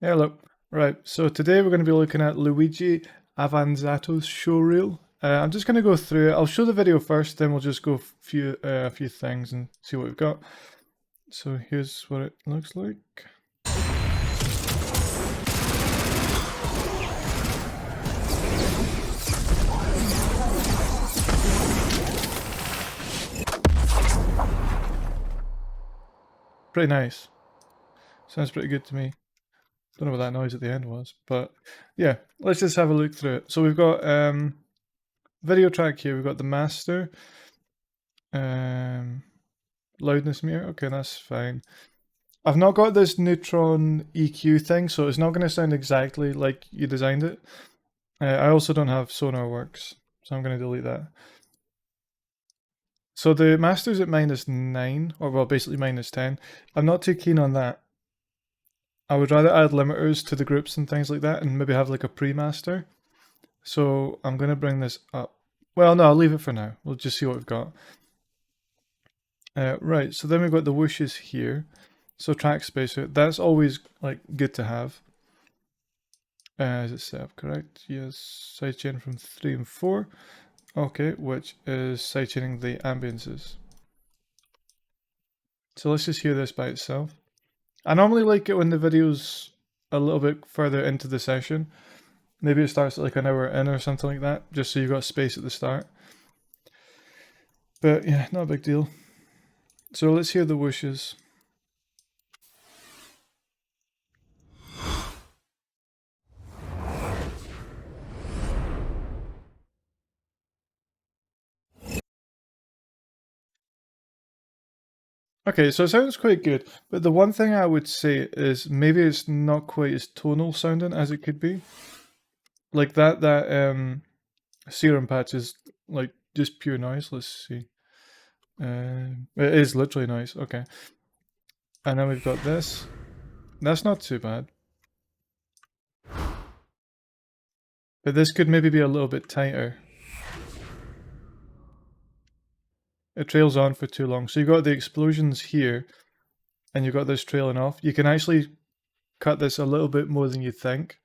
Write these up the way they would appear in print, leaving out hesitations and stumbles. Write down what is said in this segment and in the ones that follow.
Hello. Right, so today we're going to be looking at Luigi Avanzato's showreel. I'm just going to go through it. I'll show the video first, then we'll just go a few things and see what we've got. So here's what it looks like. Pretty nice. Sounds pretty good to me. Don't know what that noise at the end was, but yeah, let's just have a look through it. So we've got video track here. We've got the master, loudness meter. Okay, that's fine. I've not got this neutron EQ thing, so it's not going to sound exactly like you designed it. I also don't have Sonar Works, so I'm going to delete that. So the master's at -9, or well, basically -10. I'm not too keen on that. I would rather add limiters to the groups and things like that, and maybe have like a pre-master. So I'm going to bring this up. Well, no, I'll leave it for now. We'll just see what we've got. Right, so then we've got the whooshes here. So track spacer, that's always like good to have. Is it set up correct? Yes, sidechain from 3 and 4. Okay, which is sidechaining the ambiances. So let's just hear this by itself. I normally like it when the video's a little bit further into the session. Maybe it starts at like an hour in or something like that, just so you've got space at the start. But yeah, not a big deal. So let's hear the whooshes. Okay, so it sounds quite good, but the one thing I would say is maybe it's not quite as tonal sounding as it could be. Like that serum patch is like just pure noise. Let's see. It is literally noise. Okay. And then we've got this. That's not too bad. But this could maybe be a little bit tighter. It trails on for too long. So you've got the explosions here, and you've got this trailing off. You can actually cut this a little bit more than you think,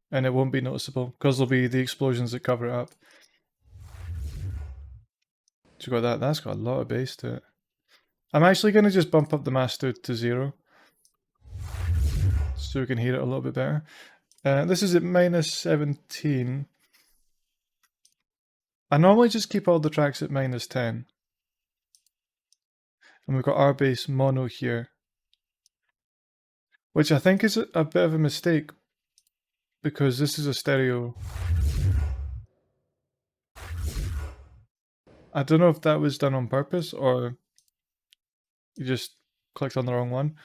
and it won't be noticeable, because there'll be the explosions that cover it up. So you've got that. That's got a lot of bass to it. I'm actually going to just bump up the master to 0, so we can hear it a little bit better. This is at -17. I normally just keep all the tracks at -10. And we've got our bass mono here, which I think is a bit of a mistake, because this is a stereo. I don't know if that was done on purpose or you just clicked on the wrong one.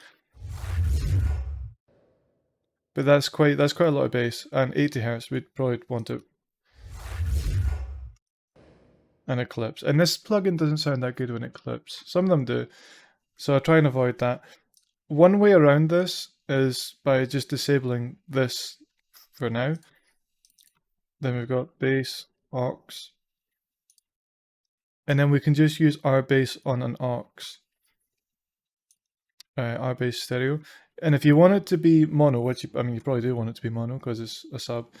But that's quite a lot of bass, and 80 Hz we'd probably want it. And it clips. And this plugin doesn't sound that good when it clips. Some of them do. So I try and avoid that. One way around this is by just disabling this for now. Then we've got bass, aux. And then we can just use our bass on an aux. Our bass stereo. And if you want it to be mono, which you probably do want it to be mono because it's a sub,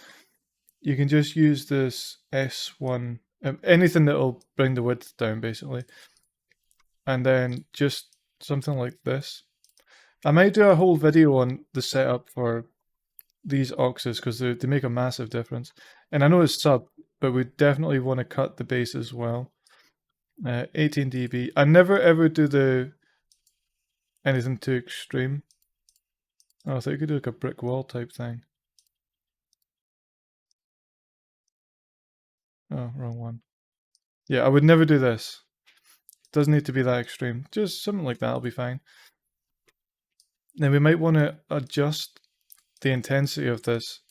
you can just use this S1, anything that'll bring the width down basically. And then just something like this. I might do a whole video on the setup for these auxes because they make a massive difference. And I know it's sub, but we definitely want to cut the bass as well. 18 dB. I never ever do anything too extreme. Oh, I thought you could do like a brick wall type thing. Oh, wrong one. Yeah, I would never do this. It doesn't need to be that extreme. Just something like that will be fine. Then we might want to adjust the intensity of this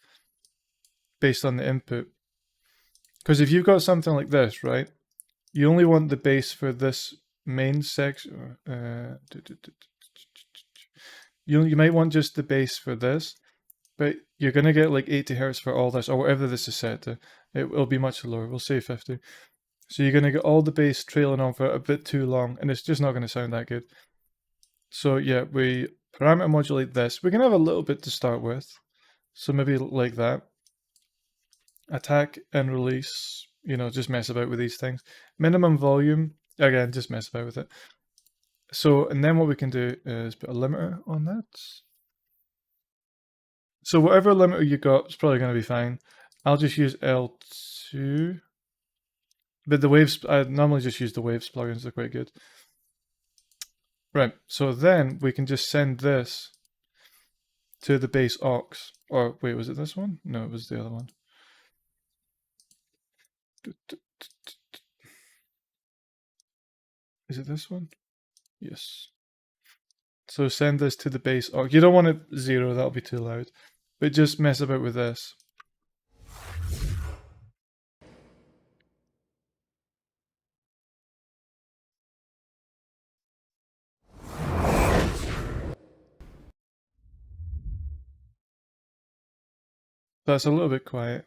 based on the input. Because if you've got something like this, right, you only want the bass for this main section. You might want just the bass for this, but you're going to get like 80 Hz for all this, or whatever this is set to. It will be much lower. We'll say 50. So you're going to get all the bass trailing on for a bit too long, and it's just not going to sound that good. So yeah, we parameter modulate this. We can have a little bit to start with. So maybe like that. Attack and release, you know, just mess about with these things. Minimum volume, again, just mess about with it. So, and then what we can do is put a limiter on that. So whatever limiter you got is probably going to be fine. I'll just use L2. But the waves, I normally just use the waves plugins, they're quite good. Right, so then we can just send this to the base aux. Or wait, was it this one? No, it was the other one. Is it this one? Yes. So send this to the base aux. You don't want it 0, that'll be too loud. But just mess about with this. That's a little bit quiet.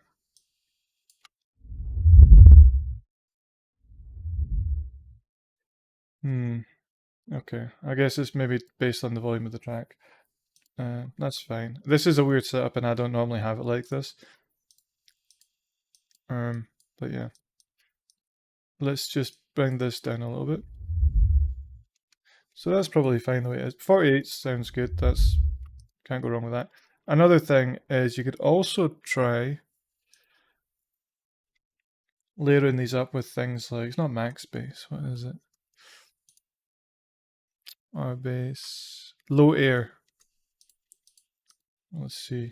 Okay. I guess it's maybe based on the volume of the track. That's fine. This is a weird setup and I don't normally have it like this. But yeah. Let's just bring this down a little bit. So that's probably fine the way it is. 48 sounds good. That's can't go wrong with that. Another thing is you could also try layering these up with things like, it's not max bass, what is it? R bass, low air. Let's see.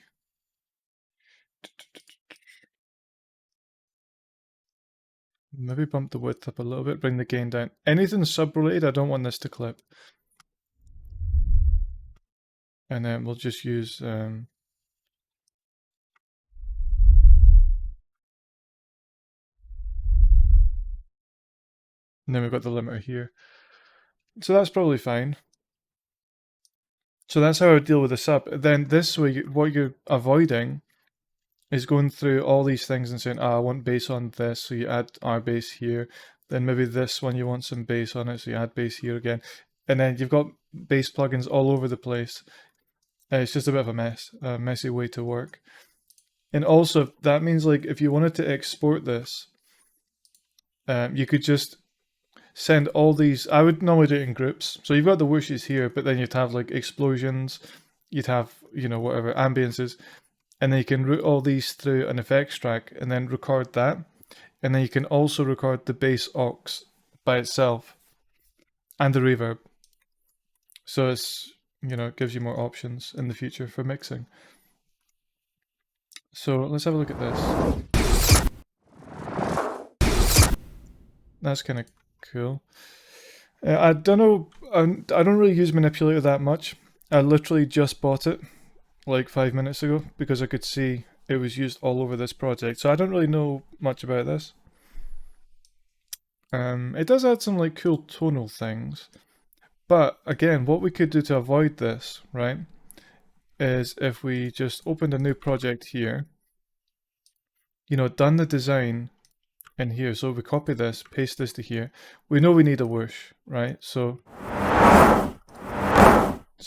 Maybe bump the width up a little bit, bring the gain down. Anything sub-related, I don't want this to clip. And then we'll just use and then we've got the limiter here. So that's probably fine. So that's how I would deal with the sub. Then this way, what you're avoiding is going through all these things and saying, I want bass on this, so you add R bass here. Then maybe this one you want some bass on it, so you add bass here again. And then you've got bass plugins all over the place. It's just a bit of a mess, a messy way to work. And also, that means like if you wanted to export this, you could just send all these. I would normally do it in groups. So you've got the whooshes here, but then you'd have like explosions, you'd have, you know, whatever, ambiances, and then you can route all these through an effects track and then record that. And then you can also record the bass aux by itself and the reverb. So it's, you know, it gives you more options in the future for mixing. So let's have a look at this. That's kind of cool. I don't know, I don't really use Manipulator that much. I literally just bought it like 5 minutes ago because I could see it was used all over this project. So I don't really know much about this. It does add some like cool tonal things. But again, what we could do to avoid this, right, is if we just opened a new project here, you know, done the design in here. So we copy this, paste this to here. We know we need a whoosh, right? So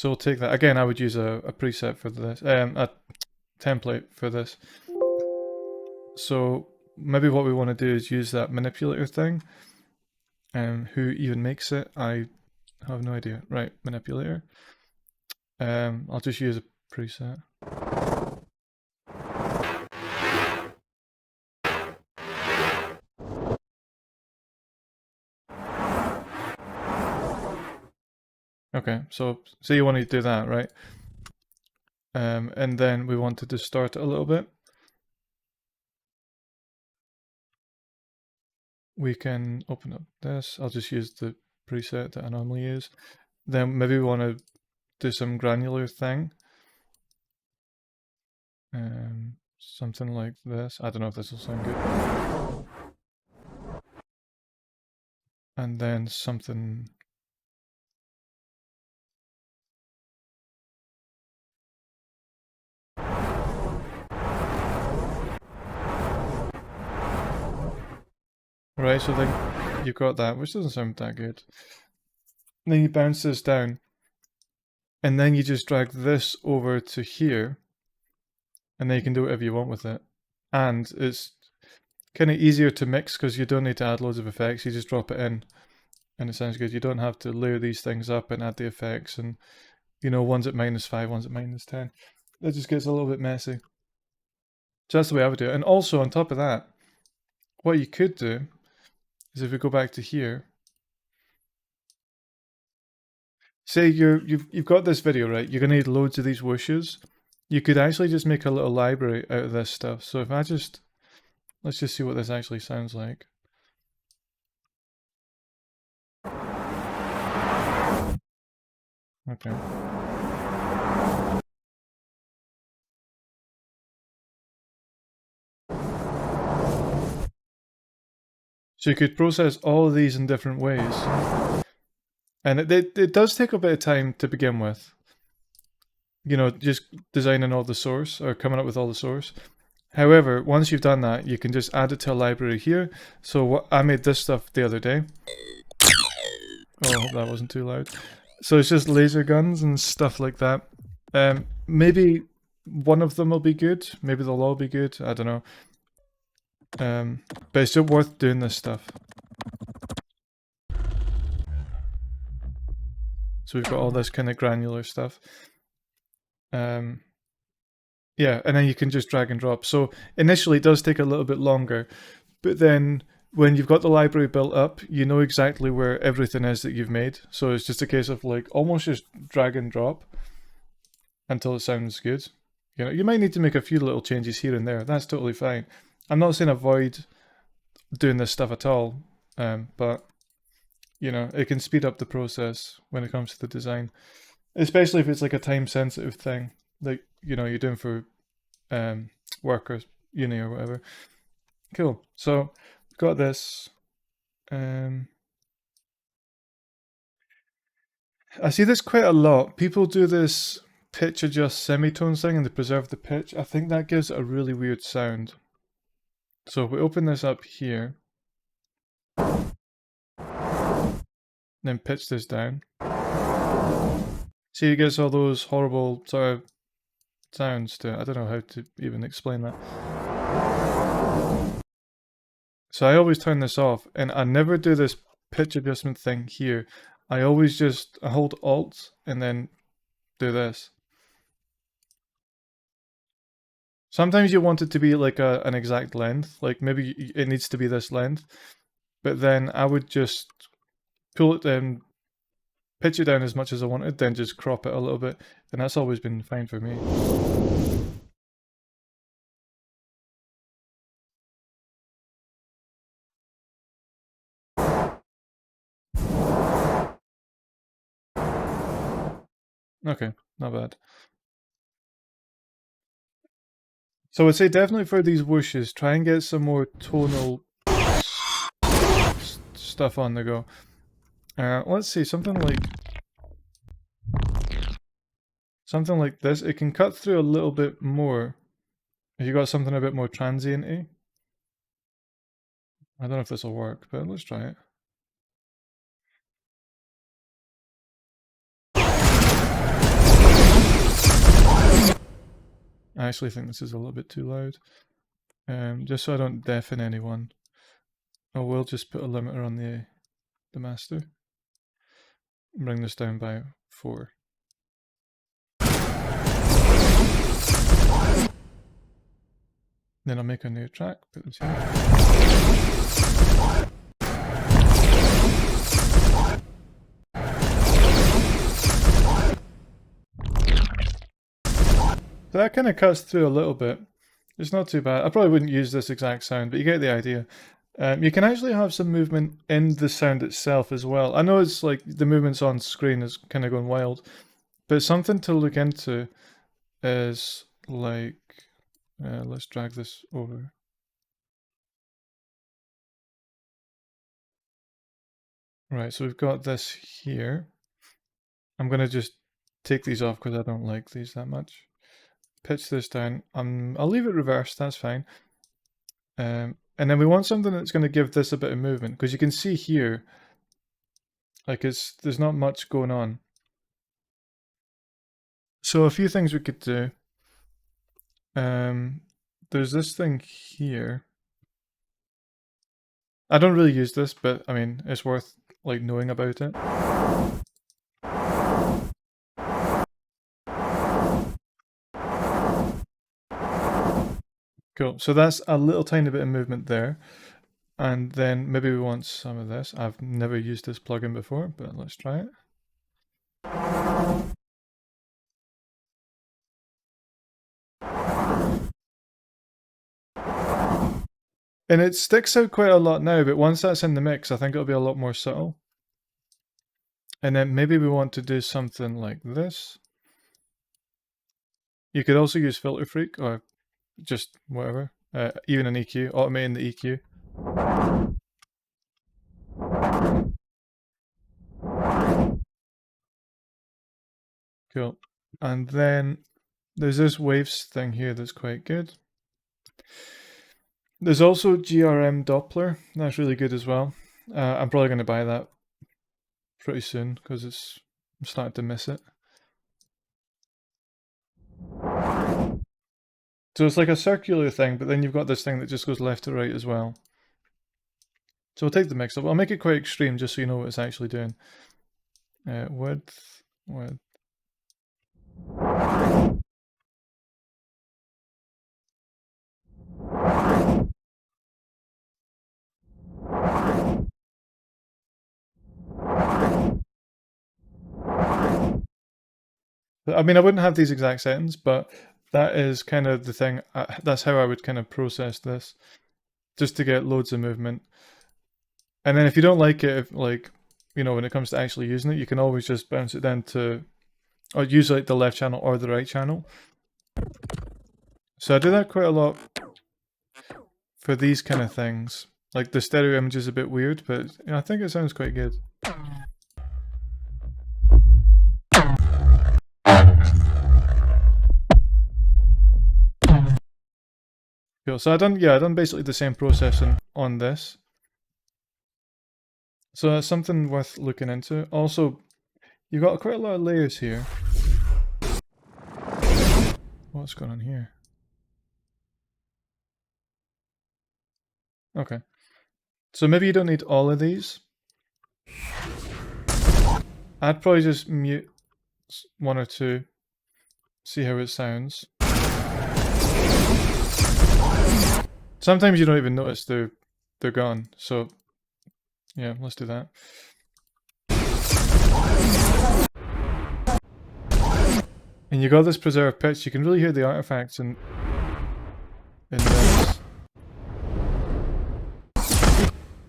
we'll take that. Again, I would use a preset for this, a template for this. So maybe what we want to do is use that manipulator thing. Who even makes it? I have no idea. Right, manipulator. I'll just use a preset. Okay, so say you want to do that, right? And then we want to distort it a little bit. We can open up this. I'll just use the preset that I normally use. Then maybe we want to do some granular thing. Something like this. I don't know if this will sound good. And then something. Right, so then you've got that, which doesn't sound that good. Then you bounce this down. and then you just drag this over to here, and then you can do whatever you want with it. And it's kind of easier to mix because you don't need to add loads of effects. You just drop it in, and it sounds good. You don't have to layer these things up and add the effects, and you know, one's at -5, one's at -10. It just gets a little bit messy. So that's the way I would do it. And also on top of that, what you could do is if we go back to here, say you've got this video, right? You're gonna need loads of these whooshes. You could actually just make a little library out of this stuff. So if I just, let's just see what this actually sounds like. Okay. So you could process all of these in different ways. And it does take a bit of time to begin with. You know, just designing all the source or coming up with all the source. However, once you've done that, you can just add it to a library here. So I made this stuff the other day. Oh, I hope that wasn't too loud. So it's just laser guns and stuff like that. Maybe one of them will be good. Maybe they'll all be good. I don't know. But it's still worth doing this stuff. So we've got all this kind of granular stuff. Yeah, and then you can just drag and drop. So initially it does take a little bit longer, but then when you've got the library built up, you know exactly where everything is that you've made. So it's just a case of like almost just drag and drop until it sounds good. You know, you might need to make a few little changes here and there. That's totally fine. I'm not saying avoid doing this stuff at all, but you know, it can speed up the process when it comes to the design, especially if it's like a time-sensitive thing, like you know you're doing for work or uni or whatever. Cool. So got this. I see this quite a lot. People do this pitch adjust semitones thing and they preserve the pitch. I think that gives it a really weird sound. So if we open this up here, then pitch this down. See, it gets all those horrible sort of sounds to it. I don't know how to even explain that. So I always turn this off, and I never do this pitch adjustment thing here. I always just hold Alt and then do this. Sometimes you want it to be like an exact length, like maybe it needs to be this length, but then I would just pull it down, pitch it down as much as I wanted, then just crop it a little bit, and that's always been fine for me. Okay, not bad. So I'd say definitely for these whooshes, try and get some more tonal stuff on the go. Let's see, something like this. It can cut through a little bit more if you got something a bit more transient-y. I don't know if this will work, but let's try it. I actually think this is a little bit too loud. Just so I don't deafen anyone, I will just put a limiter on the master. Bring this down by 4. Then I'll make a new track, put this here. So that kind of cuts through a little bit. It's not too bad. I probably wouldn't use this exact sound, but you get the idea. You can actually have some movement in the sound itself as well. I know it's like the movements on screen is kind of going wild, but something to look into is like, let's drag this over. Right, so we've got this here. I'm going to just take these off because I don't like these that much. Pitch this down. I'll leave it reversed, that's fine. And then we want something that's going to give this a bit of movement, because you can see here, like there's not much going on. So a few things we could do. There's this thing here. I don't really use this, but I mean, it's worth like knowing about it. Cool. So that's a little tiny bit of movement there. And then maybe we want some of this. I've never used this plugin before, but let's try it. And it sticks out quite a lot now, but once that's in the mix, I think it'll be a lot more subtle. And then maybe we want to do something like this. You could also use Filter Freak or just whatever. Even an EQ, automating the EQ. Cool. And then there's this waves thing here that's quite good. There's also GRM Doppler. That's really good as well. I'm probably going to buy that pretty soon because I'm starting to miss it. So it's like a circular thing, but then you've got this thing that just goes left to right as well. So we'll take the mix up. I'll make it quite extreme just so you know what it's actually doing. Width. I mean, I wouldn't have these exact settings, but that is kind of the thing. That's how I would kind of process this, just to get loads of movement. And then if you don't like it, like, you know, when it comes to actually using it, you can always just bounce it down to, or use like the left channel or the right channel. So I do that quite a lot for these kind of things. Like the stereo image is a bit weird, but you know, I think it sounds quite good. Cool. So I done basically the same processing on this. So that's something worth looking into. Also, you've got quite a lot of layers here. What's going on here? Okay. So maybe you don't need all of these. I'd probably just mute one or two, see how it sounds. Sometimes you don't even notice they're gone, so yeah, let's do that. And you got this preserved pitch, you can really hear the artifacts in this,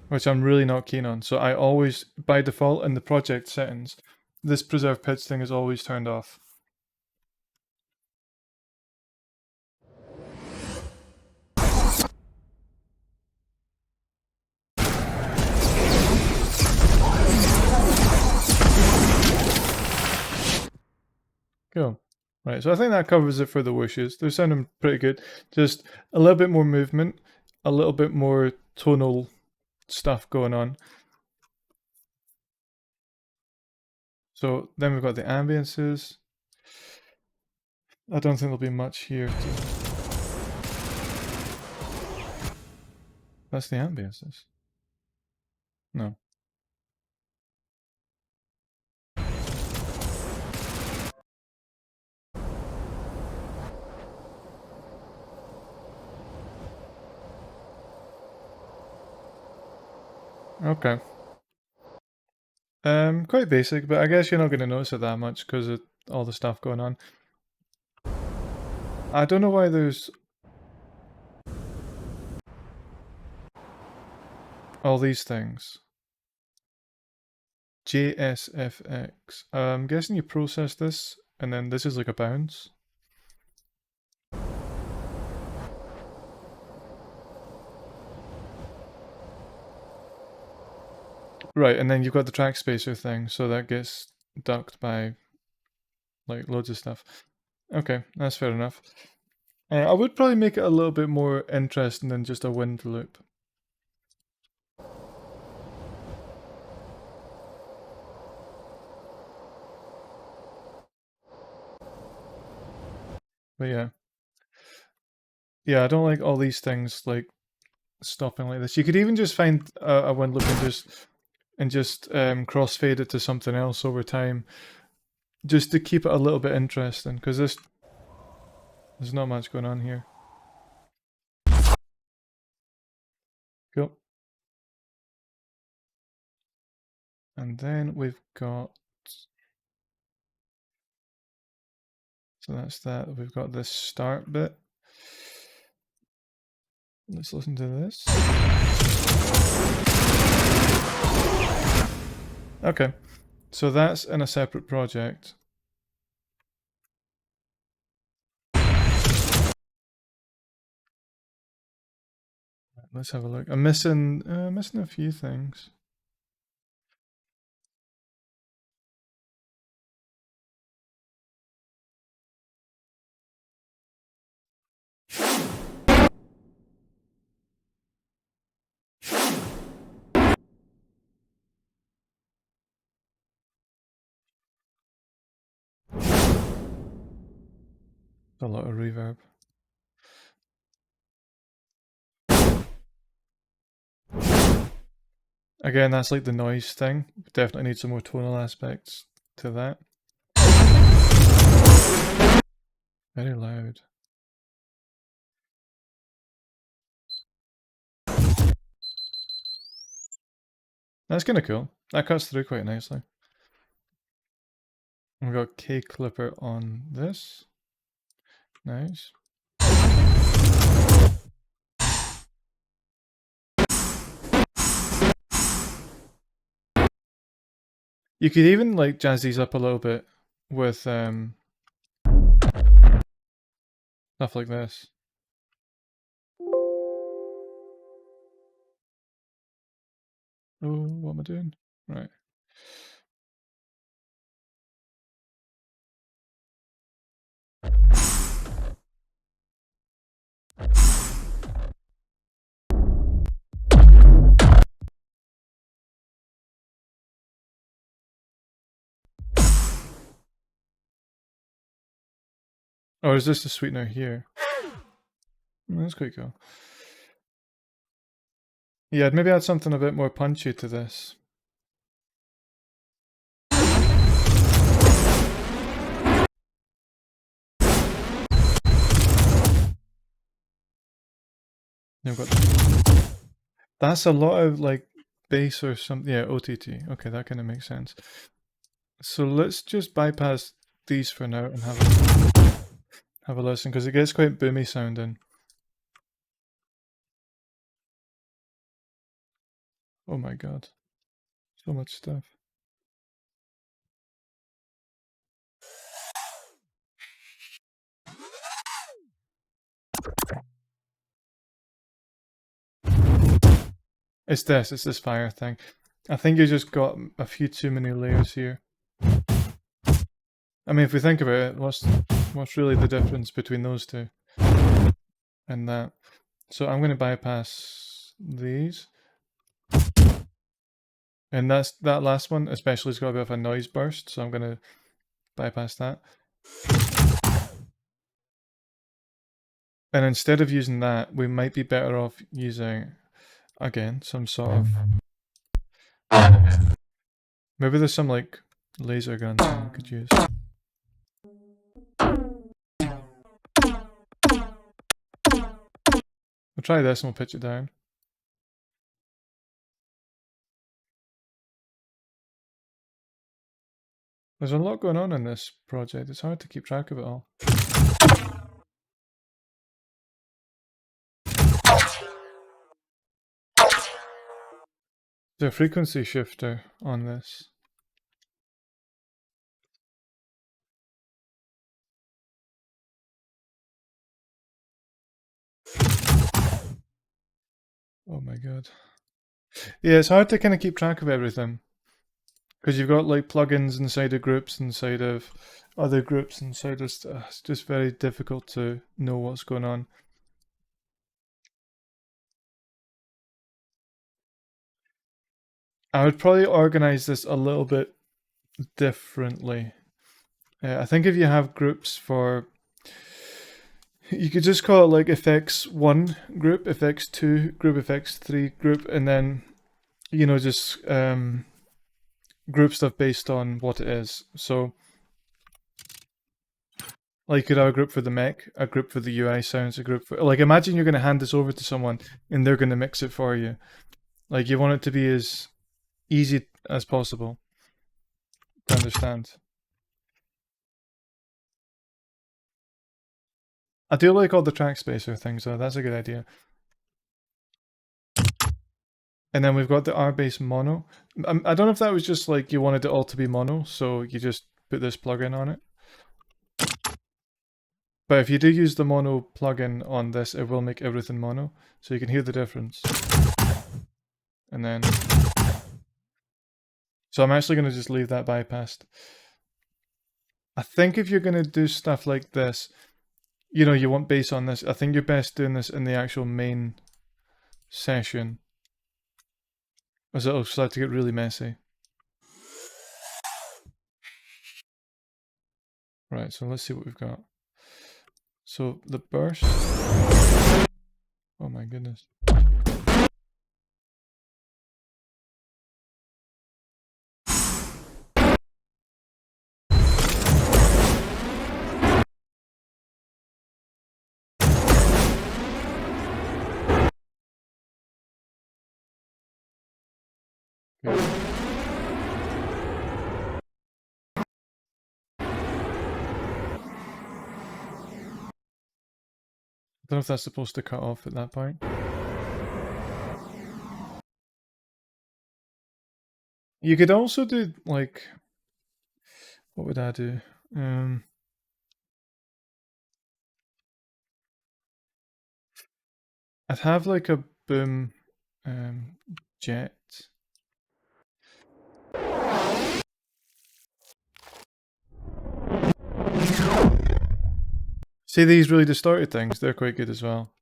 which I'm really not keen on. So I always, by default in the project settings, this preserved pitch thing is always turned off. Cool. Right, so I think that covers it for the whooshes. They're sounding pretty good. Just a little bit more movement, a little bit more tonal stuff going on. So then we've got the ambiances. I don't think there'll be much here. That's the ambiances. No. Okay. Quite basic, but I guess you're not going to notice it that much because of all the stuff going on. I don't know why there's all these things. SFX. I'm guessing you process this, and then this is like a bounce. Right, and then you've got the track spacer thing, so that gets ducked by like loads of stuff. Okay, that's fair enough. I would probably make it a little bit more interesting than just a wind loop. But yeah, I don't like all these things like stopping like this. You could even just find a wind loop and just crossfade it to something else over time, just to keep it a little bit interesting. Because there's not much going on here. Cool. And then we've got, so that's that. We've got this start bit. Let's listen to this. Okay, so that's in a separate project. Let's have a look. I'm missing a few things. A lot of reverb. Again, that's like the noise thing. Definitely need some more tonal aspects to that. Very loud. That's kind of cool. That cuts through quite nicely. We've got K clipper on this. Nice. You could even like jazz these up a little bit with stuff like this. Oh, what am I doing? Right. Or is this the sweetener here? That's quite cool. Yeah, I'd maybe add something a bit more punchy to this. You've got that's a lot of like bass or something. Yeah, OTT. Okay, that kind of makes sense. So let's just bypass these for now and have a listen, because it gets quite boomy sounding. Oh my god. So much stuff. It's this fire thing. I think you just got a few too many layers here. I mean, if we think about it, what's really the difference between those two and that? So I'm going to bypass these. And that last one especially has got a bit of a noise burst, so I'm going to bypass that. And instead of using that, we might be better off using, again, some sort of... Maybe there's some like laser gun thing we could use. We'll try this and we'll pitch it down. There's a lot going on in this project. It's hard to keep track of it all. There's a frequency shifter on this. Oh my god. Yeah, it's hard to kind of keep track of everything. Because you've got like plugins inside of groups, inside of other groups, inside of it's just very difficult to know what's going on. I would probably organize this a little bit differently. I think if you have groups for You could just call it like FX1 group, FX2 group, FX3 group, and then, you know, just group stuff based on what it is. So, like, you could have a group for the mech, a group for the UI sounds, a group for, like, imagine you're going to hand this over to someone and they're going to mix it for you. Like, you want it to be as easy as possible to understand. I do like all the track spacer things though, that's a good idea. And then we've got the R-Bass mono. I don't know if that was just like you wanted it all to be mono, so you just put this plugin on it. But if you do use the mono plugin on this, it will make everything mono, so you can hear the difference. And then... So I'm actually going to just leave that bypassed. I think if you're going to do stuff like this, you know, you want bass on this, I think you're best doing this in the actual main session, as it'll start to get really messy. Right, so let's see what we've got. So the burst. Oh my goodness. Okay. I don't know if that's supposed to cut off at that point. You could also do like, what would I do? I'd have like a boom jet. See these really distorted things, they're quite good as well.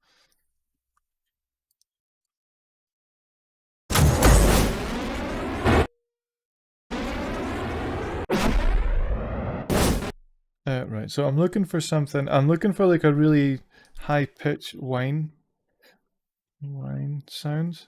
Right, so I'm looking for something, I'm looking for like a really high pitch whine sound.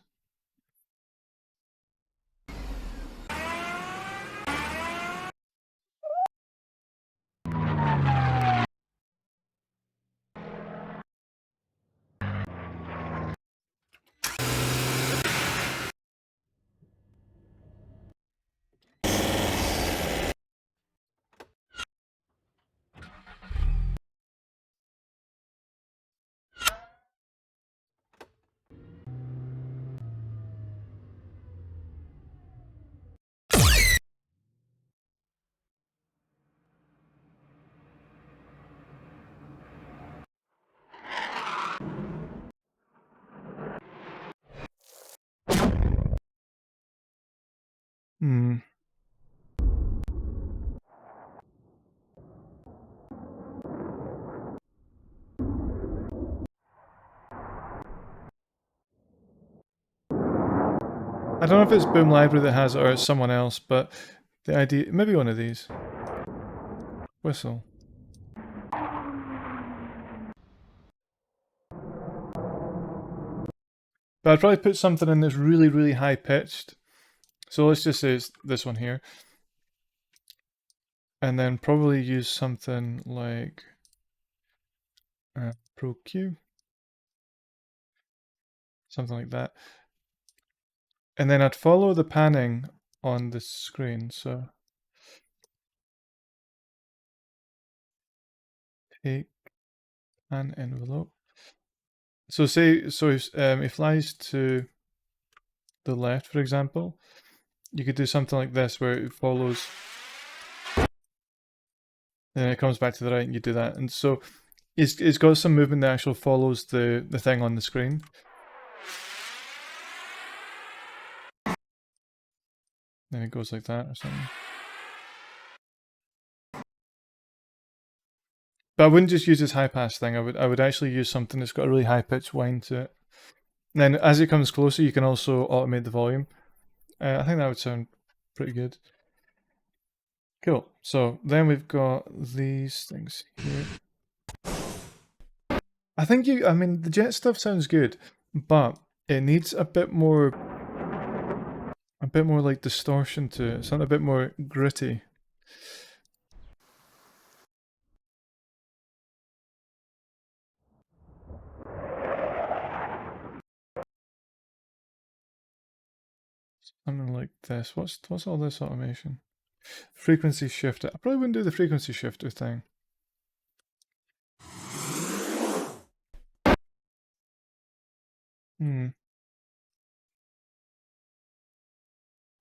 Hmm. I don't know if it's Boom Library that has it or it's someone else, but the idea, maybe one of these. Whistle. But I'd probably put something in that's really, really high pitched. So let's just say it's this one here. And then probably use something like Pro Q. Something like that. And then I'd follow the panning on the screen. So take pan envelope. So say, so it flies to the left, for example. You could do something like this where it follows, then it comes back to the right and you do that. And so it's got some movement that actually follows the thing on the screen. Then it goes like that or something. But I wouldn't just use this high pass thing. I would actually use something that's got a really high pitched whine to it. And then as it comes closer, you can also automate the volume. I think that would sound pretty good. Cool. So then we've got these things here. I think I mean, the jet stuff sounds good, but it needs a bit more like distortion to it. Something a bit more gritty. Something like this. What's all this automation? Frequency shifter. I probably wouldn't do the frequency shifter thing.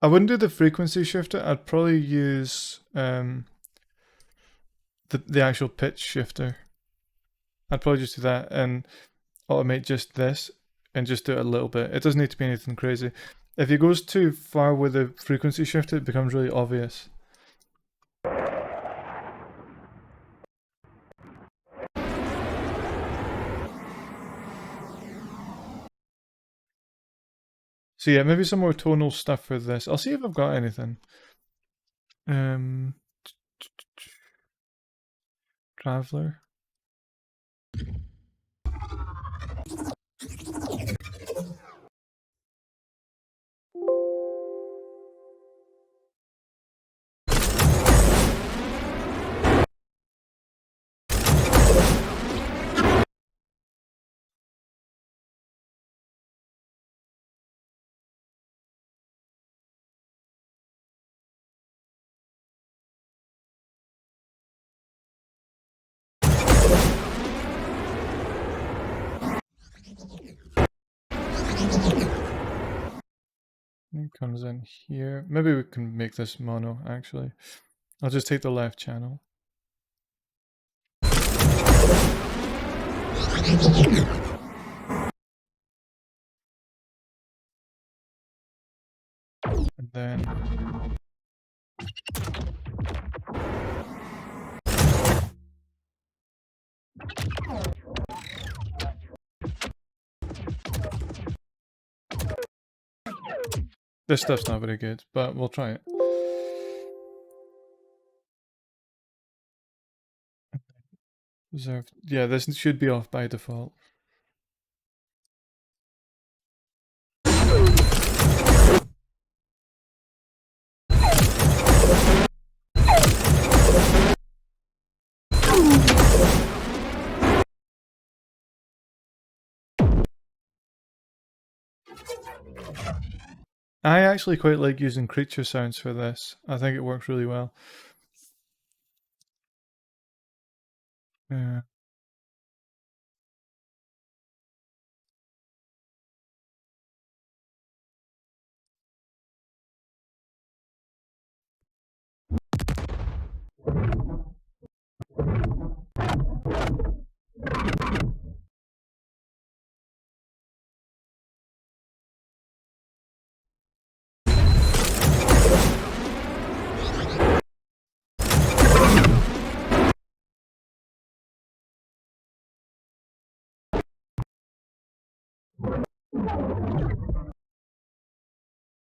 I wouldn't do the frequency shifter. I'd probably use the actual pitch shifter. I'd probably just do that and automate just this and just do it a little bit. It doesn't need to be anything crazy. If it goes too far with the frequency shifter, it becomes really obvious. So yeah, maybe some more tonal stuff for this. I'll see if I've got anything. Traveler. It comes in here. Maybe we can make this mono, actually. I'll just take the left channel. And then... This stuff's not very good, but we'll try it. Reserved. Yeah, this should be off by default. I actually quite like using creature sounds for this. I think it works really well. Yeah.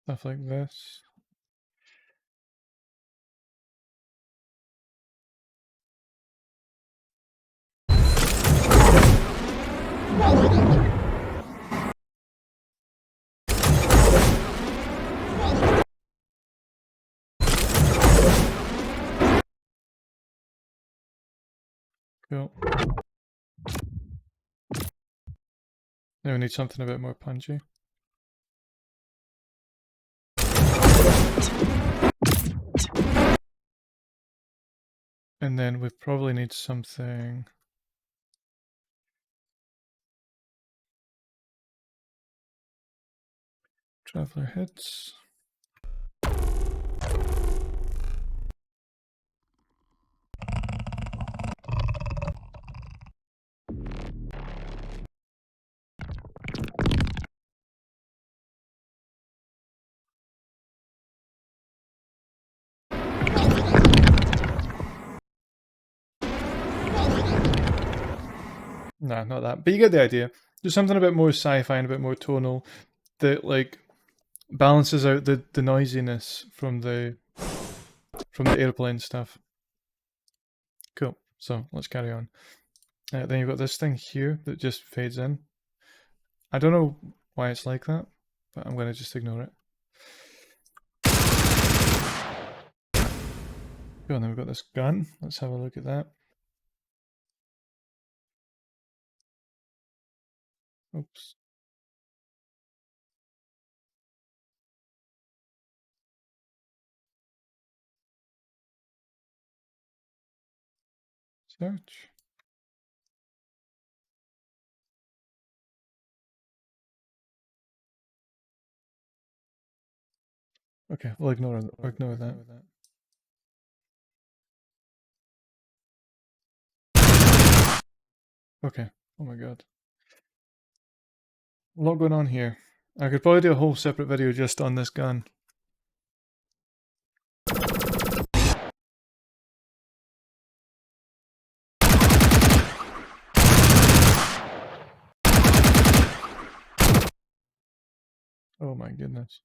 Stuff like this. Cool. Now we need something a bit more punchy. And then we probably need something... Traveler hits. Nah, not that. But you get the idea. There's something a bit more sci-fi and a bit more tonal that like balances out the noisiness from the airplane stuff. Cool. So let's carry on. Then you've got this thing here that just fades in. I don't know why it's like that, but I'm going to just ignore it. Cool, and then we've got this gun. Let's have a look at that. Oops. Search. Okay, we'll ignore that. Okay. Oh my god. A lot going on here. I could probably do a whole separate video just on this gun. Oh my goodness.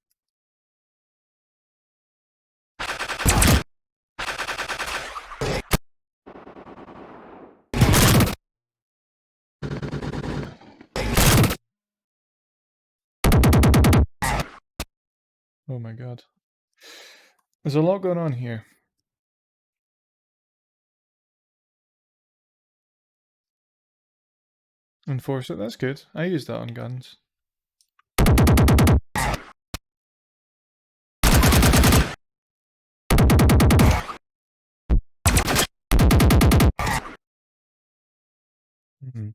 Oh my god. There's a lot going on here. Enforcer, that's good. I use that on guns. Mm-hmm.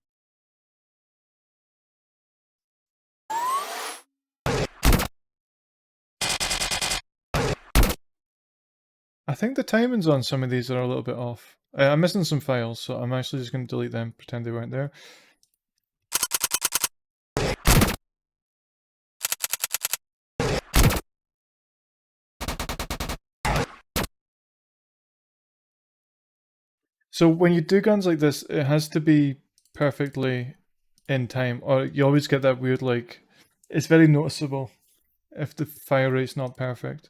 I think the timings on some of these are a little bit off. I'm missing some files, so I'm actually just going to delete them, pretend they weren't there. So when you do guns like this, it has to be perfectly in time, or you always get that weird, like, it's very noticeable if the fire rate's not perfect.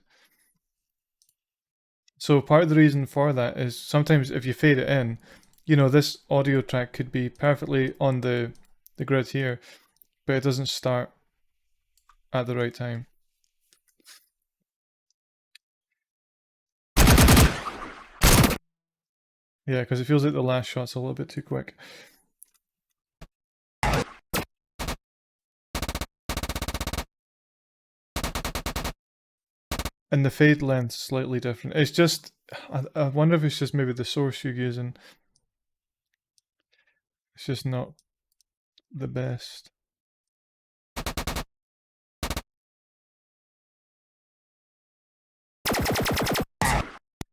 So part of the reason for that is sometimes if you fade it in, you know, this audio track could be perfectly on the grid here, but it doesn't start at the right time. Yeah, because it feels like the last shot's a little bit too quick. And the fade length's slightly different. It's just, I wonder if it's just maybe the source you're using. It's just not the best.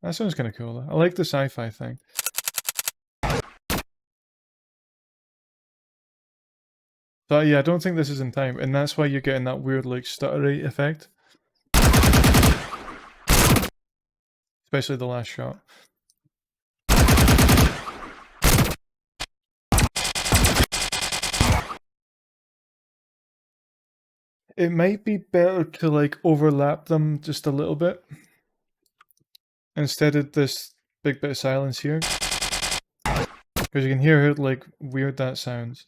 That sounds kind of cool though. I like the sci-fi thing. But yeah, I don't think this is in time, and that's why you're getting that weird like stuttery effect. Especially the last shot. It might be better to like overlap them just a little bit instead of this big bit of silence here, because you can hear how like weird that sounds.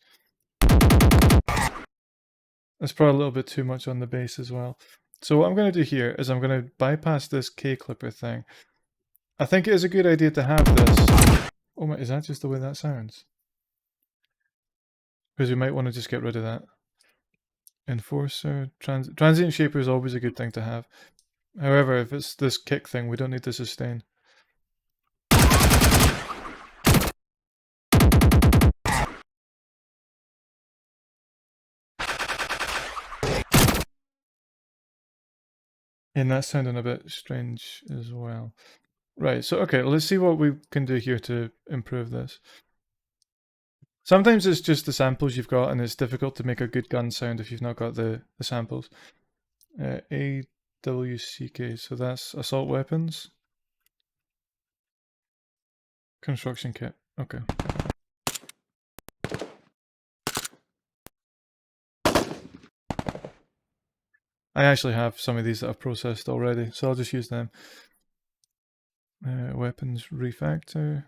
That's probably a little bit too much on the bass as well. So what I'm going to do here is I'm going to bypass this K clipper thing. I think it is a good idea to have this. Oh my, is that just the way that sounds? Because we might want to just get rid of that. Enforcer, transient shaper is always a good thing to have. However, if it's this kick thing, we don't need to sustain. And that's sounding a bit strange as well. Right, so okay, let's see what we can do here to improve this. Sometimes it's just the samples you've got, and it's difficult to make a good gun sound if you've not got the samples. AWCK, so that's assault weapons. Construction kit, okay. I actually have some of these that I've processed already, so I'll just use them. Weapons refactor,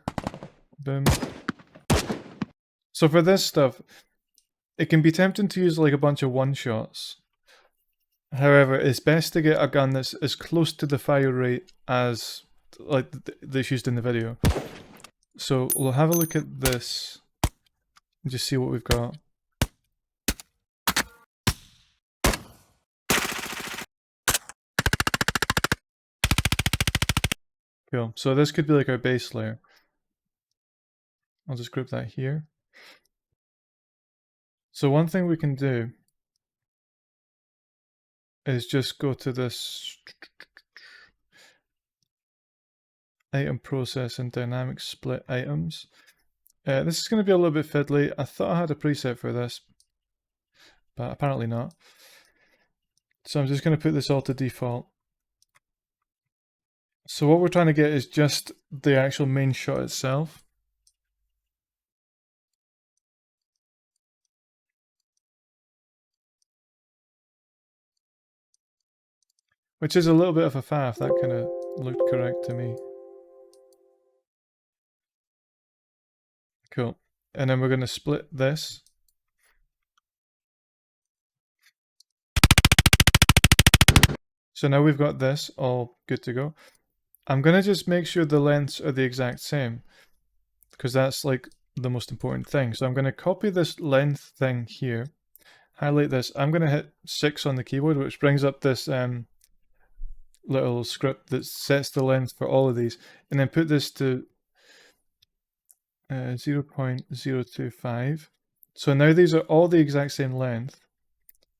boom. So for this stuff, it can be tempting to use like a bunch of one-shots. However, it's best to get a gun that's as close to the fire rate as like that's used in the video. So we'll have a look at this and just see what we've got. Cool. So this could be like our base layer. I'll just group that here. So one thing we can do is just go to this item process and dynamic split items. This is going to be a little bit fiddly. I thought I had a preset for this, but apparently not. So I'm just going to put this all to default. So what we're trying to get is just the actual main shot itself. Which is a little bit of a faff, that kind of looked correct to me. Cool. And then we're going to split this. So now we've got this all good to go. I'm going to just make sure the lengths are the exact same, because that's like the most important thing. So I'm going to copy this length thing here, highlight this. I'm going to hit 6 on the keyboard, which brings up this little script that sets the length for all of these, and then put this to 0.025. So now these are all the exact same length.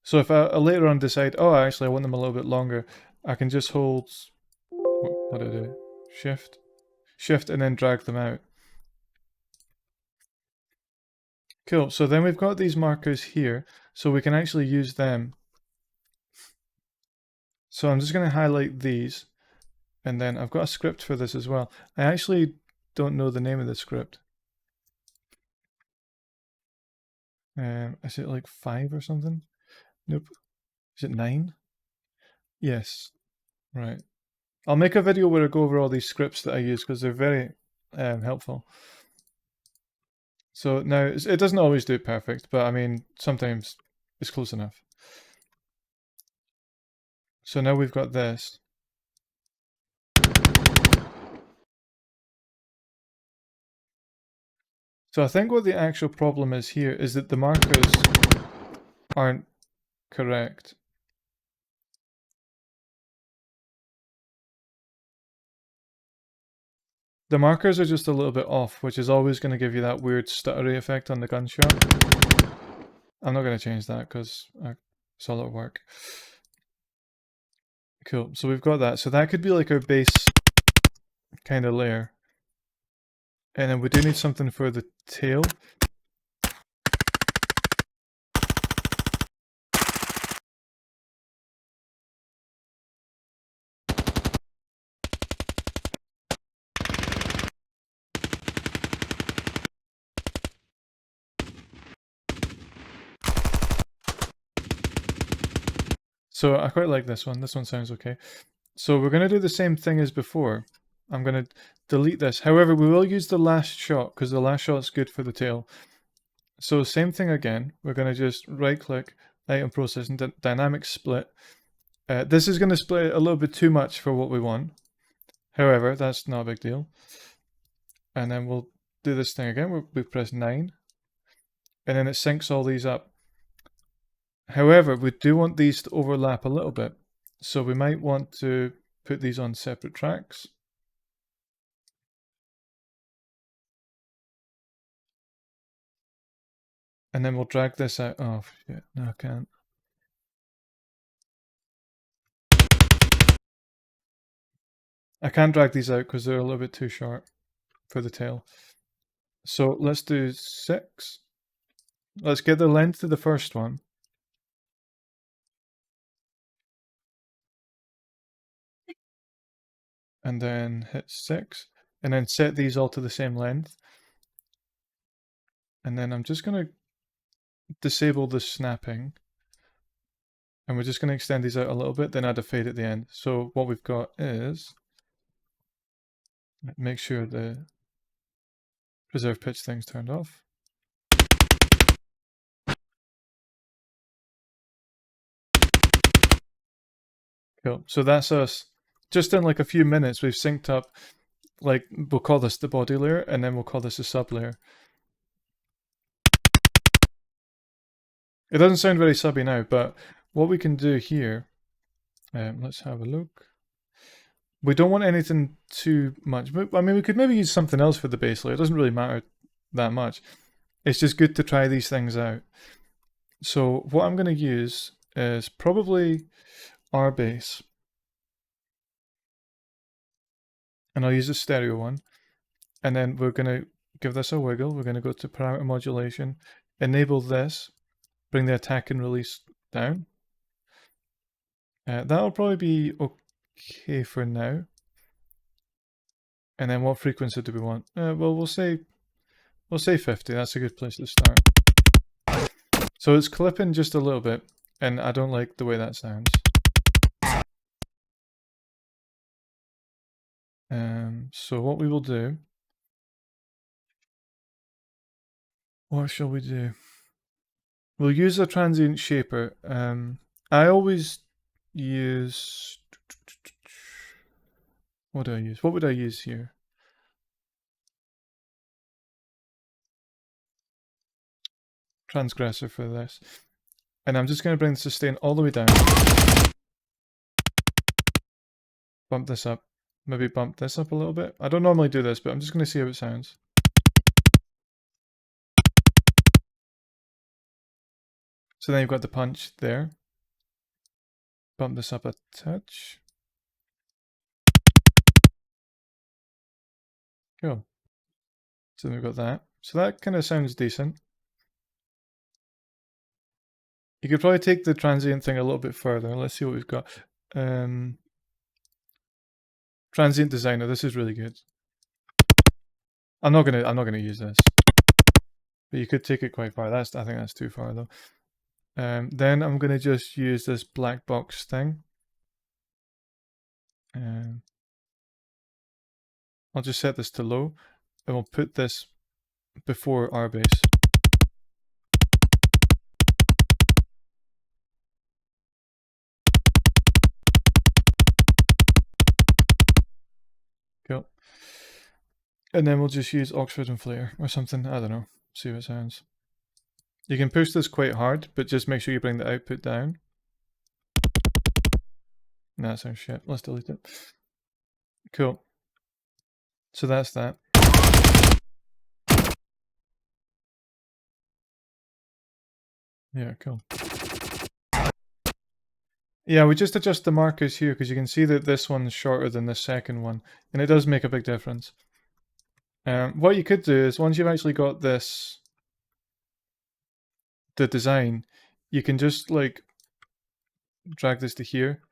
So if I later on decide, oh, actually I want them a little bit longer, I can just hold, what do I do? Shift, and then drag them out. Cool, so then we've got these markers here, so we can actually use them. So I'm just going to highlight these, and then I've got a script for this as well. I actually don't know the name of the script. Is it like 5 or something? Nope. Is it 9? Yes. Right. I'll make a video where I go over all these scripts that I use because they're very helpful. So now, it doesn't always do it perfect, but I mean, sometimes it's close enough. So now we've got this. So I think what the actual problem is here is that the markers aren't correct. The markers are just a little bit off, which is always going to give you that weird stuttery effect on the gunshot. I'm not going to change that because it's a lot of work. Cool, so we've got that. So that could be like our base kind of layer. And then we do need something for the tail. So I quite like this one. This one sounds okay. So we're going to do the same thing as before. I'm going to delete this. However, we will use the last shot because the last shot's good for the tail. So same thing again. We're going to just right click, item process, and dynamic split. This is going to split a little bit too much for what we want. However, that's not a big deal. And then we'll do this thing again. We press 9. And then it syncs all these up. However, we do want these to overlap a little bit. So we might want to put these on separate tracks. And then we'll drag this out. Oh, shit. No, I can't. I can't drag these out because they're a little bit too short for the tail. So let's do 6. Let's get the length of the first one. And then hit 6. And then set these all to the same length. And then I'm just going to disable the snapping. And we're just going to extend these out a little bit, then add a fade at the end. So what we've got is, make sure the preserve pitch thing's turned off. Cool. So that's us. Just in like a few minutes, we've synced up, like, we'll call this the body layer, and then we'll call this a sub layer. It doesn't sound very subby now, but what we can do here, let's have a look. We don't want anything too much. I mean, we could maybe use something else for the base layer. It doesn't really matter that much. It's just good to try these things out. So what I'm going to use is probably our base. And I'll use a stereo one. And then we're going to give this a wiggle. We're going to go to parameter modulation, enable this, bring the attack and release down. That'll probably be okay for now. And then what frequency do we want? Well, we'll say 50. That's a good place to start. So it's clipping just a little bit, and I don't like the way that sounds. So what we will do, what shall we do? We'll use a transient shaper. I always use, what do I use? What would I use here? Transgressor for this. And I'm just going to bring the sustain all the way down. Bump this up. Maybe bump this up a little bit. I don't normally do this, but I'm just going to see how it sounds. So then you've got the punch there. Bump this up a touch. Cool. So then we've got that. So that kind of sounds decent. You could probably take the transient thing a little bit further. Let's see what we've got. Transient designer, this is really good. I'm not gonna use this. But you could take it quite far. I think that's too far though. Then I'm gonna just use this black box thing. I'll just set this to low, and we'll put this before our bass. Cool. And then we'll just use Oxford and Flare or something. I don't know. See what it sounds. You can push this quite hard, but just make sure you bring the output down. Nah, that sounds shit. Let's delete it. Cool. So that's that. Yeah, cool. Yeah, we just adjust the markers here because you can see that this one's shorter than the second one, and it does make a big difference. What you could do is once you've actually got this, the design, you can just like drag this to here,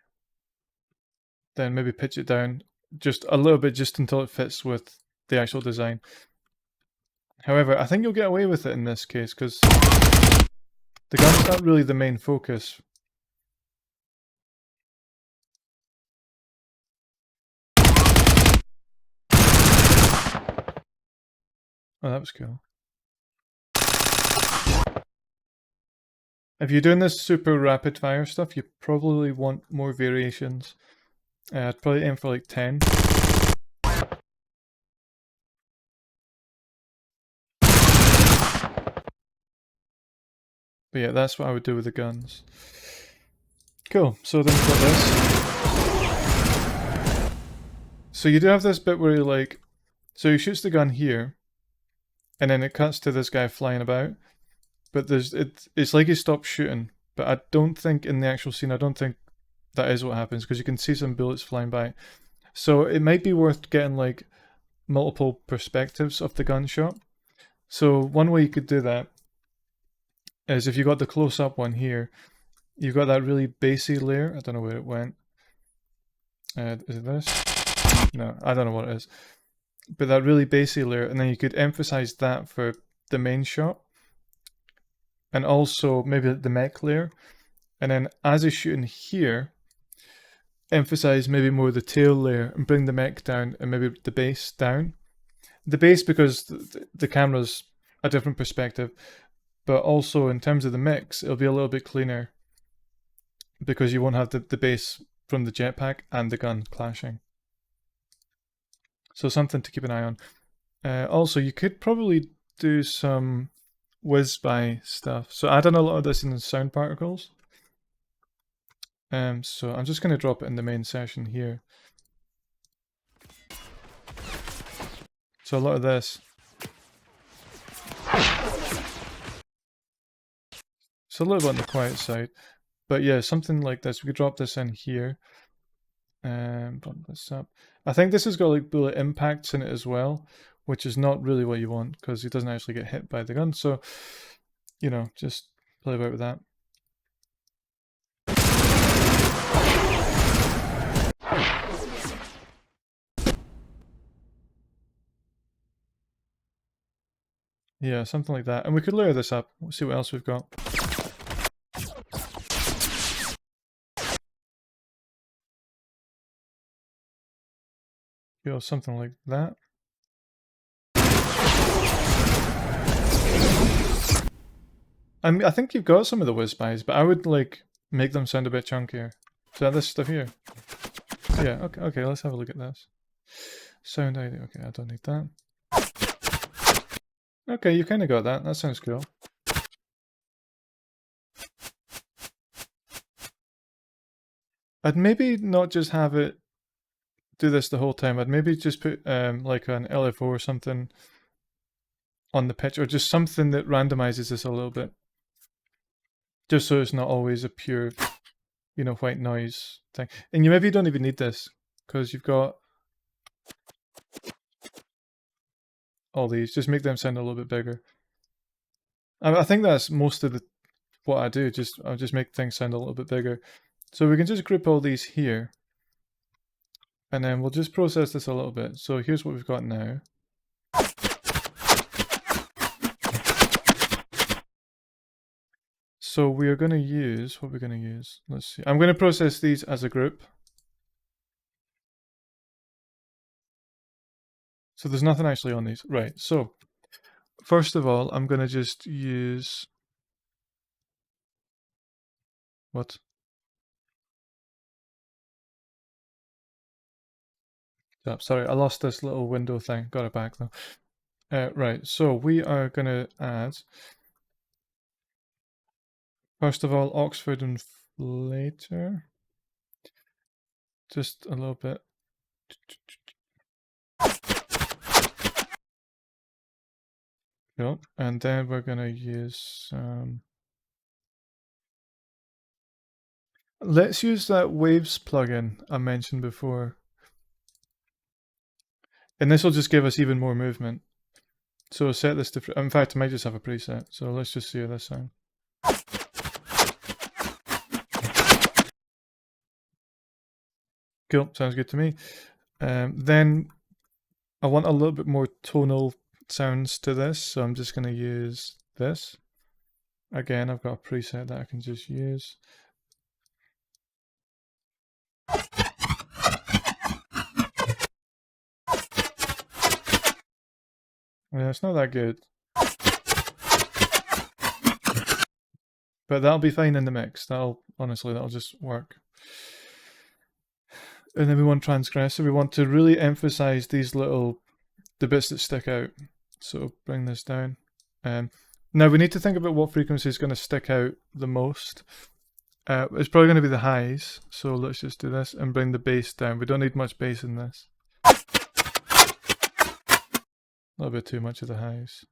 then maybe pitch it down just a little bit just until it fits with the actual design. However, I think you'll get away with it in this case because the gun's not really the main focus. Oh, that was cool. If you're doing this super rapid fire stuff, you probably want more variations. I'd probably aim for like 10. But yeah, that's what I would do with the guns. Cool, so then we've got this. So you do have this bit where you like, so he shoots the gun here, and then it cuts to this guy flying about. But it's like he stops shooting. But I don't think in the actual scene, I don't think that is what happens, because you can see some bullets flying by. So it might be worth getting like multiple perspectives of the gunshot. So one way you could do that is if you got the close-up one here, you've got that really bassy layer. I don't know where it went. Is it this? No, I don't know what it is. But that really bassy layer, and then you could emphasize that for the main shot. And also maybe the mech layer. And then as he's shooting here, emphasize maybe more the tail layer and bring the mech down and maybe the bass down. The bass because the camera's a different perspective, but also in terms of the mix, it'll be a little bit cleaner because you won't have the bass from the jetpack and the gun clashing. So something to keep an eye on. Also, you could probably do some whiz-by stuff. So I've done a lot of this in the sound particles. So I'm just going to drop it in the main session here. So a lot of this. It's a little bit on the quiet side. But yeah, something like this. We could drop this in here. Bump this up. I think this has got like bullet impacts in it as well, which is not really what you want because he doesn't actually get hit by the gun. So, you know, just play about with that. Yeah, something like that. And we could layer this up. We'll see what else we've got. Something like that. I think you've got some of the whiz-bys, but I would like make them sound a bit chunkier. Is that this stuff here? Yeah, okay, let's have a look at this. Sound ID, okay, I don't need that. Okay, you kind of got that. That sounds cool. I'd maybe not just have it do this the whole time. I'd maybe just put like an LFO or something on the pitch, or just something that randomizes this a little bit. Just so it's not always a pure, you know, white noise thing. And you maybe don't even need this, because you've got all these. Just make them sound a little bit bigger. I think that's most of what I do. I'll just make things sound a little bit bigger. So we can just group all these here. And then we'll just process this a little bit. So here's what we've got now. So we are going to use, what we're going to use, let's see. I'm going to process these as a group. So there's nothing actually on these. Right, so first of all, I'm going to just use, what? Oh, sorry, I lost this little window thing. Got it back though. Right, so we are going to add, first of all, Oxford inflator. Just a little bit. Cool. And then we're going to use, let's use that waves plugin I mentioned before. And this will just give us even more movement. So set this to, in fact, I might just have a preset. So let's just see how this sounds. Cool, sounds good to me. Then I want a little bit more tonal sounds to this, so I'm just going to use this. Again, I've got a preset that I can just use. Yeah, it's not that good. But that'll be fine in the mix. Honestly, that'll just work. And then we want transgressor. We want to really emphasize these the bits that stick out. So bring this down. Now we need to think about what frequency is going to stick out the most. It's probably going to be the highs. So let's just do this and bring the bass down. We don't need much bass in this. A little bit too much of the highs.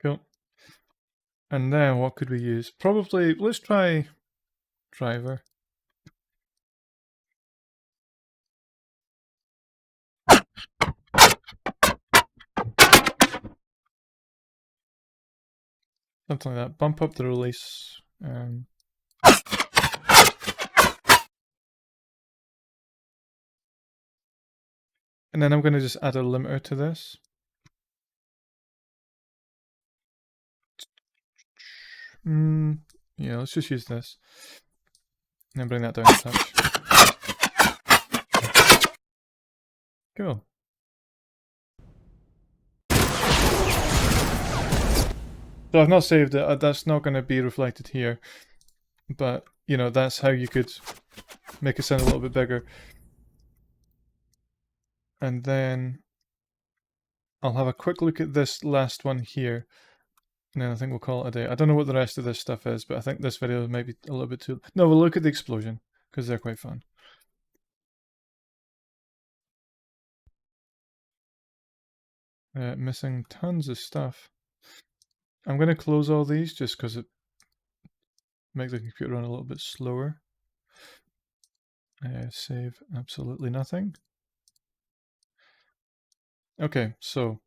Cool. And then what could we use? Probably, let's try driver. Something like that. Bump up the release. And then I'm going to just add a limiter to this. Yeah, let's just use this. And then bring that down a touch. Cool. So I've not saved it. That's not going to be reflected here. But, you know, that's how you could make it sound a little bit bigger. And then I'll have a quick look at this last one here. And then I think we'll call it a day. I don't know what the rest of this stuff is, but I think this video might be a little bit too... No, we'll look at the explosion, because they're quite fun. Missing tons of stuff. I'm going to close all these just because it makes the computer run a little bit slower. Save absolutely nothing. Okay, so...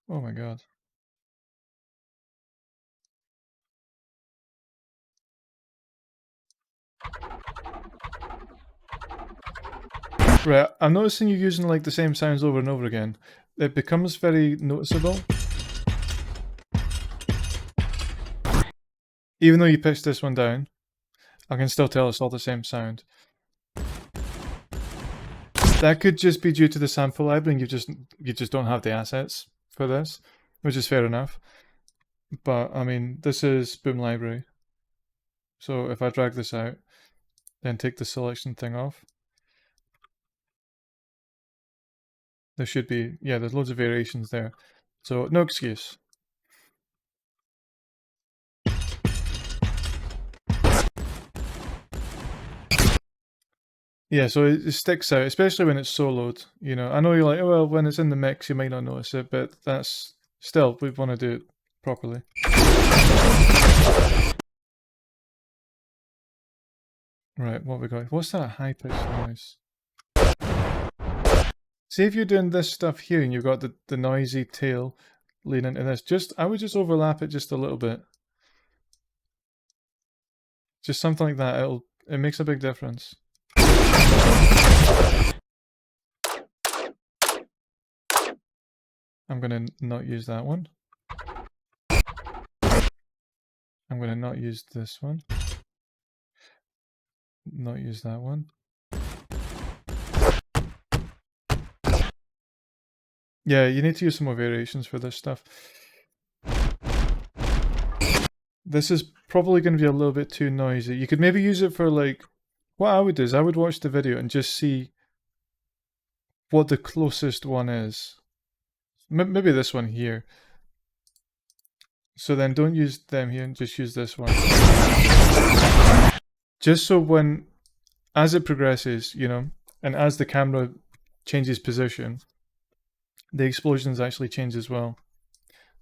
Oh my god. Right, I'm noticing you using like the same sounds over and over again. It becomes very noticeable. Even though you pitched this one down, I can still tell it's all the same sound. That could just be due to the sample library and you just don't have the assets for this, which is fair enough. But I mean, this is Boom Library. So if I drag this out, then take the selection thing off, there should be, yeah, there's loads of variations there. So no excuse. Yeah, so it sticks out, especially when it's soloed. You know, I know you're like, oh, well, when it's in the mix, you might not notice it, but that's still, we want to do it properly. Right, what we got? What's that high-pitched noise? See if you're doing this stuff here and you've got the noisy tail leading into this, I would just overlap it just a little bit. Just something like that, it makes a big difference. I'm gonna not use that one. I'm gonna not use this one. Not use that one. Yeah, you need to use some more variations for this stuff. This is probably going to be a little bit too noisy. You could maybe use it for like... What I would do is I would watch the video and just see what the closest one is. Maybe this one here. So then don't use them here and just use this one. Just so when... As it progresses, you know, and as the camera changes position, the explosions actually change as well.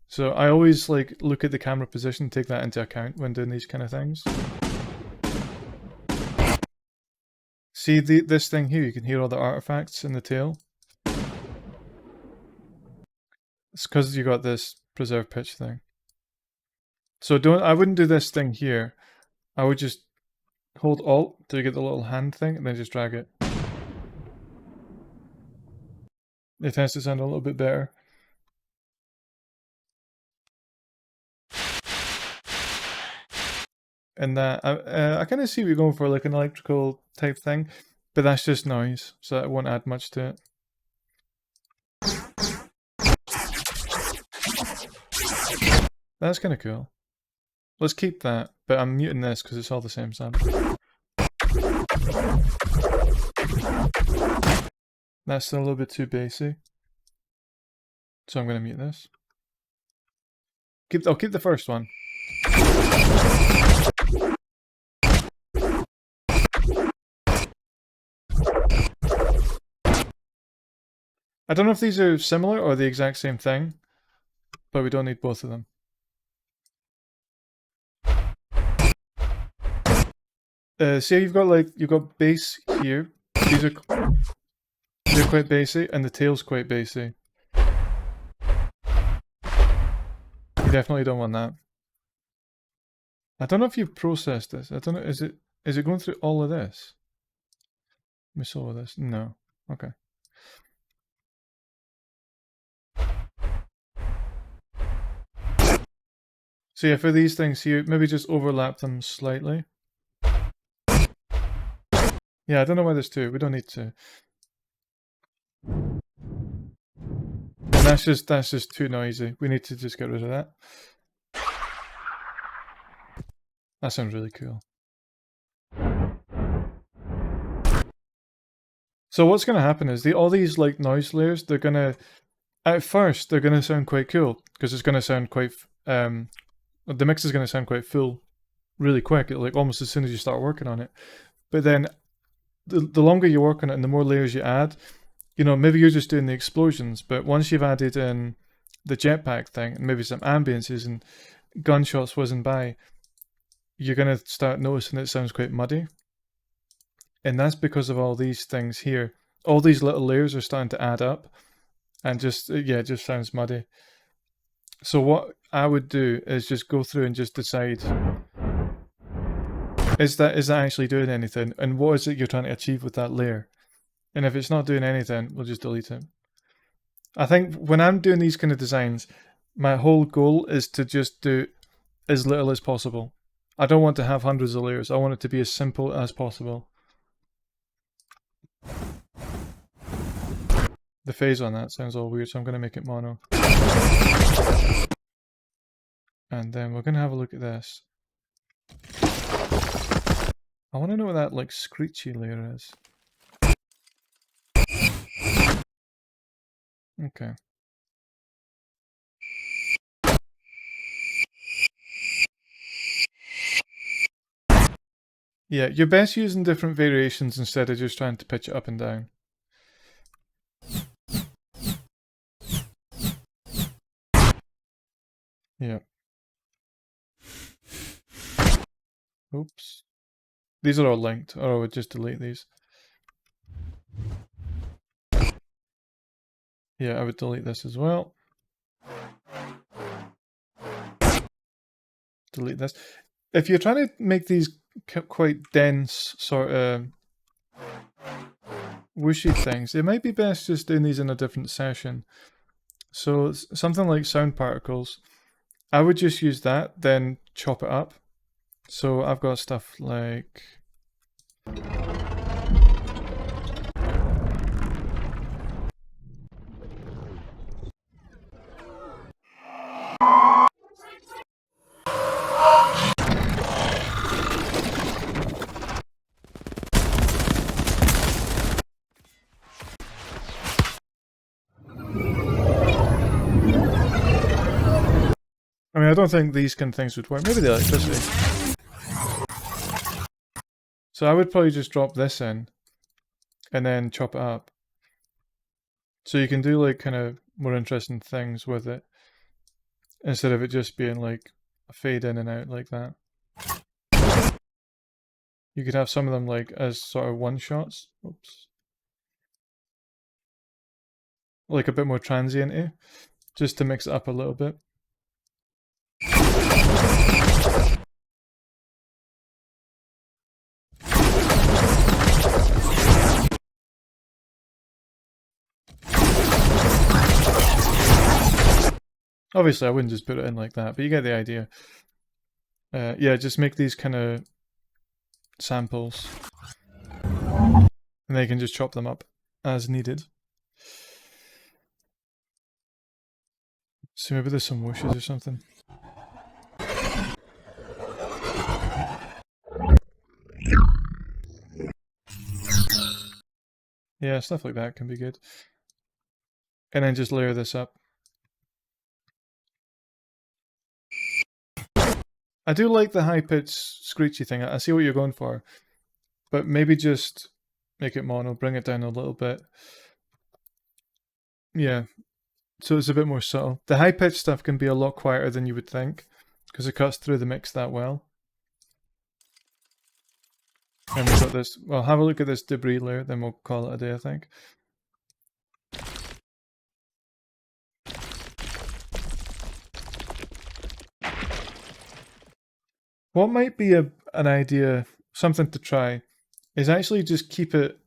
So I always like look at the camera position, take that into account when doing these kind of things. See this thing here, you can hear all the artifacts in the tail. It's because you got this preserve pitch thing. So I wouldn't do this thing here. I would just hold Alt to get the little hand thing and then just drag it. It tends to sound a little bit better. And that, I kind of see what you're going for, like an electrical type thing, but that's just noise, so it won't add much to it. That's kind of cool. Let's keep that, but I'm muting this because it's all the same sound. That's still a little bit too bassy, so I'm going to mute this. I'll keep the first one. I don't know if these are similar or the exact same thing, but we don't need both of them. See, you've got bass here. They're quite bassy, and the tail's quite bassy. You definitely don't want that. I don't know if you've processed this. I don't know. Is it going through all of this? Let me solve this. No. Okay. So yeah, for these things here, maybe just overlap them slightly. Yeah, I don't know why there's two. We don't need to. And that's just too noisy. We need to just get rid of that. That sounds really cool. So what's going to happen is all these like noise layers, they're going to, at first, they're going to sound quite cool because it's going to sound quite, the mix is going to sound quite full really quick, like almost as soon as you start working on it. But then the longer you work on it and the more layers you add, you know, maybe you're just doing the explosions, but once you've added in the jetpack thing and maybe some ambiances and gunshots whizzing by, you're going to start noticing it sounds quite muddy. And that's because of all these things here. All these little layers are starting to add up and just, yeah, it just sounds muddy. So what I would do is just go through and just decide, is that actually doing anything? And what is it you're trying to achieve with that layer? And if it's not doing anything, we'll just delete it. I think when I'm doing these kind of designs, my whole goal is to just do as little as possible. I don't want to have hundreds of layers. I want it to be as simple as possible. The phase on that sounds all weird, so I'm going to make it mono. And then we're going to have a look at this. I want to know what that like screechy layer is. Okay. Yeah, you're best using different variations instead of just trying to pitch it up and down. Yeah. Oops. These are all linked, or I would just delete these. Yeah, I would delete this as well. Delete this. If you're trying to make these quite dense sort of whooshy things, it might be best just doing these in a different session. So something like sound particles, I would just use that, then chop it up. So I've got stuff like... I mean, I don't think these kind of things would work. Maybe the electricity. So I would probably just drop this in and then chop it up. So you can do like kind of more interesting things with it instead of it just being like a fade in and out like that. You could have some of them like as sort of one shots. Oops. Like a bit more transient-y, just to mix it up a little bit. Obviously, I wouldn't just put it in like that, but you get the idea. Yeah, just make these kind of samples. And then you can just chop them up as needed. So maybe there's some whooshes or something. Yeah, stuff like that can be good. And then just layer this up. I do like the high-pitched screechy thing. I see what you're going for. But maybe just make it mono, bring it down a little bit. Yeah, so it's a bit more subtle. The high-pitched stuff can be a lot quieter than you would think, because it cuts through the mix that well. And we've got this, well, have a look at this debris layer, then we'll call it a day, I think. What might be an idea, something to try, is actually just keep it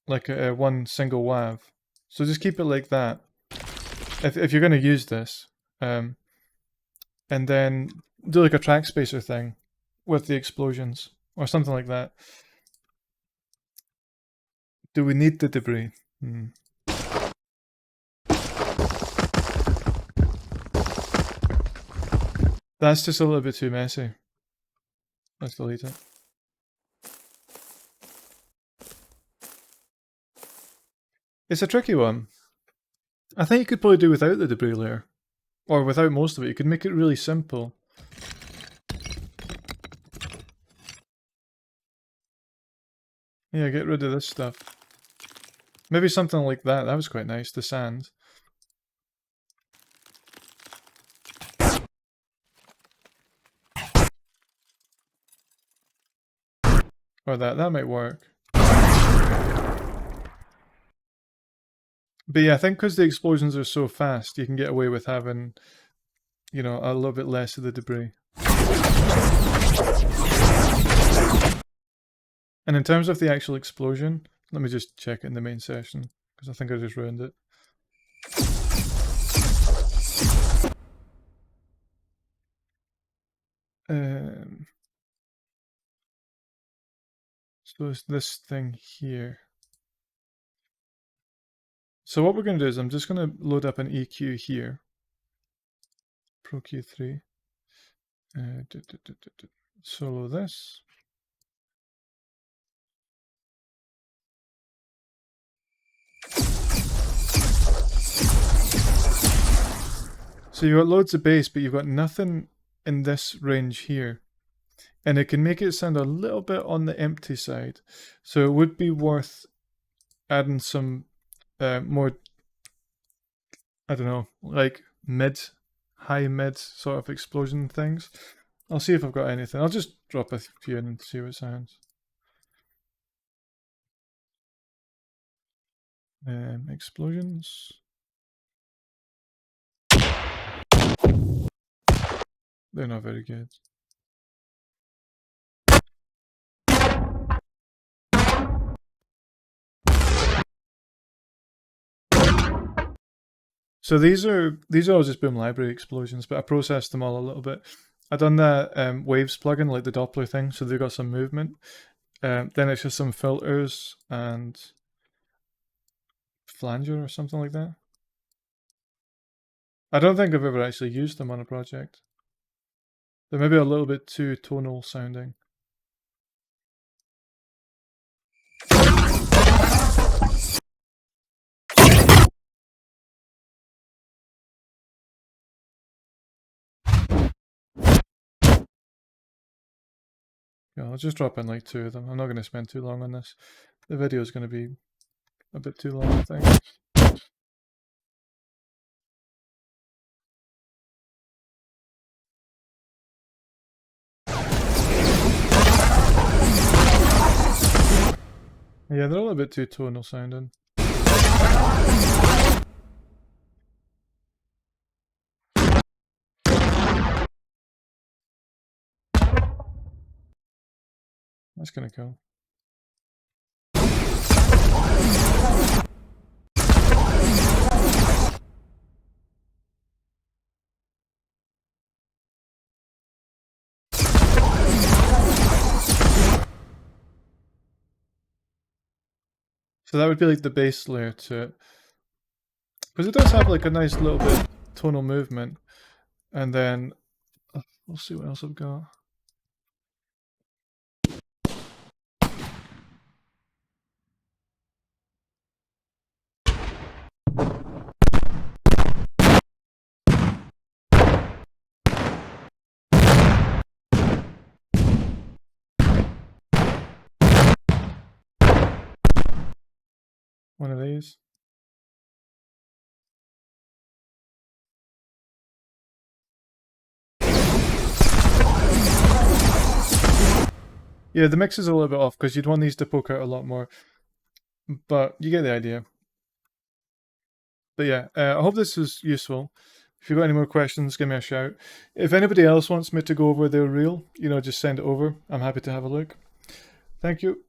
like a one single WAV. So just keep it like that, if you're going to use this. And then do like a track spacer thing with the explosions, or something like that. Do we need the debris? That's just a little bit too messy. Let's delete it. It's a tricky one. I think you could probably do without the debris layer. Or without most of it. You could make it really simple. Yeah, get rid of this stuff. Maybe something like that. That was quite nice. The sand. Or that. That might work. But yeah, I think because the explosions are so fast, you can get away with having, you know, a little bit less of the debris. And in terms of the actual explosion, let me just check it in the main session, because I think I just ruined it. So it's this thing here. So what we're going to do is I'm just going to load up an EQ here. Pro Q3. Solo this. So you've got loads of bass, but you've got nothing in this range here. And it can make it sound a little bit on the empty side. So it would be worth adding some more, I don't know, like high mid sort of explosion things. I'll see if I've got anything. I'll just drop a few in and see what it sounds. Explosions. They're not very good. So these are all just Boom Library explosions, but I processed them all a little bit. I done that Waves plugin, like the Doppler thing, so they've got some movement. Then it's just some filters and flanger or something like that. I don't think I've ever actually used them on a project. They're maybe a little bit too tonal sounding. Yeah, I'll just drop in like 2 of them. I'm not going to spend too long on this. The video is going to be a bit too long, I think. Yeah, they're a little bit too tonal sounding. That's kind of cool. So that would be like the base layer to it. Because it does have like a nice little bit tonal movement. And then we'll see what else I've got. One of these. Yeah, the mix is a little bit off because you'd want these to poke out a lot more. But you get the idea. But yeah, I hope this was useful. If you've got any more questions, give me a shout. If anybody else wants me to go over their reel, you know, just send it over. I'm happy to have a look. Thank you.